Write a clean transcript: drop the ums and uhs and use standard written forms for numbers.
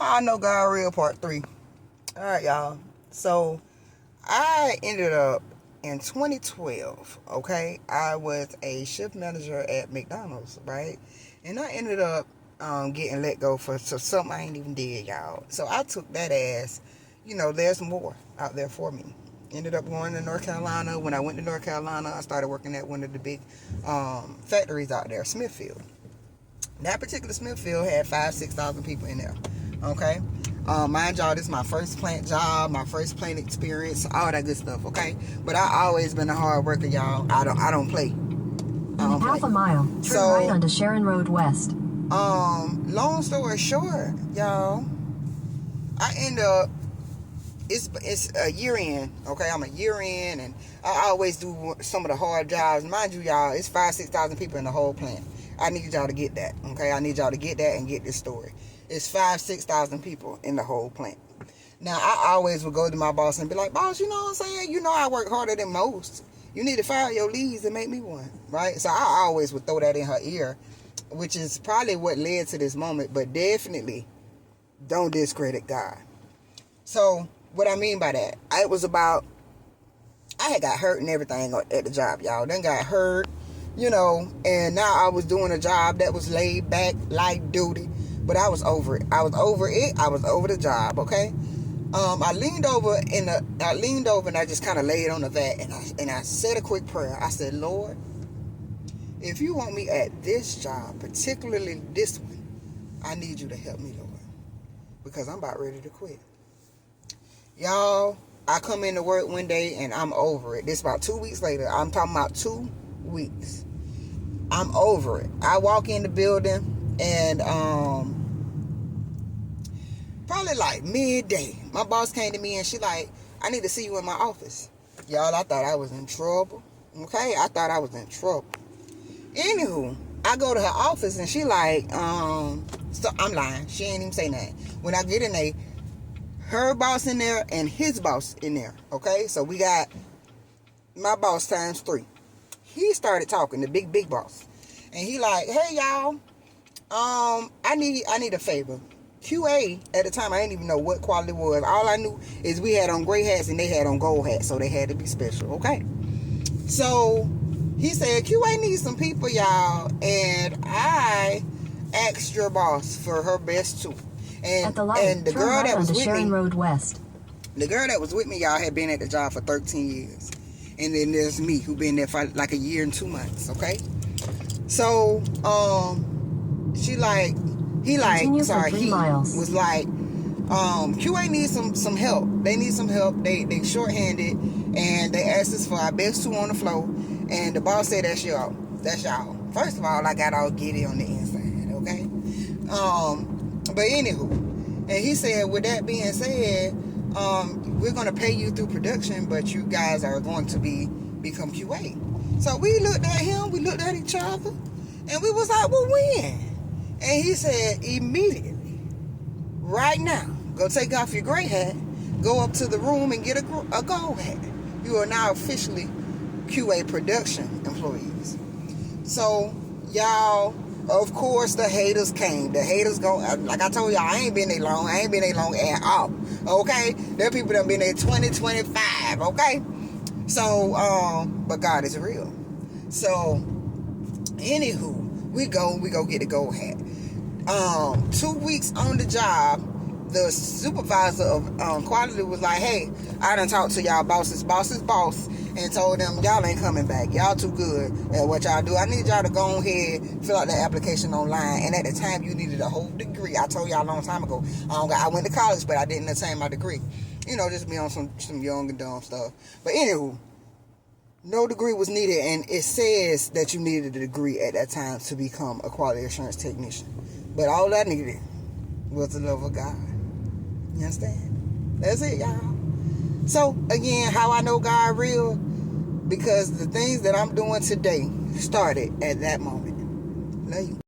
I know God real part 3. All right, y'all. So I ended up in 2012. Okay, I was a shift manager at McDonald's, right? And I ended up getting let go for something I ain't even did, y'all. So I took that as, there's more out there for me. Ended up going to North Carolina. When I went to North Carolina, I started working at one of the big factories out there, Smithfield. That particular Smithfield had 5,000-6,000 people in there. Okay, mind y'all, this is my first plant job, my first plant experience, all that good stuff. Okay, but I always been a hard worker, y'all. I don't play. In half a mile, turn right onto Sharon Road West. Long story short, y'all, I end up. It's a year in. Okay, I'm a year in, and I always do some of the hard jobs. Mind you, y'all, it's 5,000-6,000 people in the whole plant. I need y'all to get that. Okay, I need y'all to get that and get this story. It's 5,000-6,000 people in the whole plant. Now, I always would go to my boss and be like, boss, you know what I'm saying? You know I work harder than most. You need to fire your leads and make me one, right? So I always would throw that in her ear, which is probably what led to this moment. But definitely, don't discredit God. So what I mean by that, it was about, I had got hurt and everything at the job, y'all. Then got hurt, and now I was doing a job that was laid back, light duty. But I was over it. I was over the job, okay? I leaned over and I just kind of laid on the vat and I said a quick prayer. I said, Lord, if you want me at this job, particularly this one, I need you to help me, Lord, because I'm about ready to quit. Y'all, I come into work one day and I'm over it. This about 2 weeks later. I'm talking about 2 weeks. I'm over it. I walk in the building and probably like midday, my boss came to me and she like, I need to see you in my office. Y'all, I thought I was in trouble. Okay, I thought I was in trouble. Anywho, I go to her office and she like, so I'm lying. She ain't even say nothing. When I get in there, her boss in there and his boss in there. Okay, so we got my boss times 3. He started talking, the big boss, and he like, hey y'all, I need a favor. QA at the time, I didn't even know what quality was. All I knew is we had on gray hats and they had on gold hats, so they had to be special. Okay, so he said QA needs some people, y'all, and I asked your boss for her best too. At the light, and the girl right that was with Sharon Road West. The girl that was with me, y'all, had been at the job for 13 years. And then there's me, who been there for like a year and 2 months, okay? So, he was like, QA needs some help. They need some help. They shorthanded, and they asked us for our best 2 on the floor. And the boss said, that's y'all. First of all, I got all giddy on the inside, okay? But anywho, and he said, with that being said, we're going to pay you through production, but you guys are going to become QA. So we looked at him, we looked at each other, and we was like, well, when? And he said, immediately, right now, go take off your gray hat, go up to the room and get a gold hat. You are now officially QA production employees. So, y'all, of course, the haters came. The haters go, like I told y'all, I ain't been there long. I ain't been there long at all. Okay? There are people that have been there 20, 25. Okay? So, but God is real. So, anywho, we go get the gold hat. 2 weeks on the job, the supervisor of quality was like, hey, I done talked to y'all boss's boss and told them y'all ain't coming back. Y'all too good at what y'all do. I need y'all to go ahead, fill out the application online. And at the time, you needed a whole degree. I told y'all a long time ago. I went to college, but I didn't attain my degree. Just be on some young and dumb stuff. But anywho, no degree was needed, and it says that you needed a degree at that time to become a quality assurance technician. But all I needed was the love of God. You understand? That's it, y'all. So, again, how I know God real? Because the things that I'm doing today started at that moment. Love you.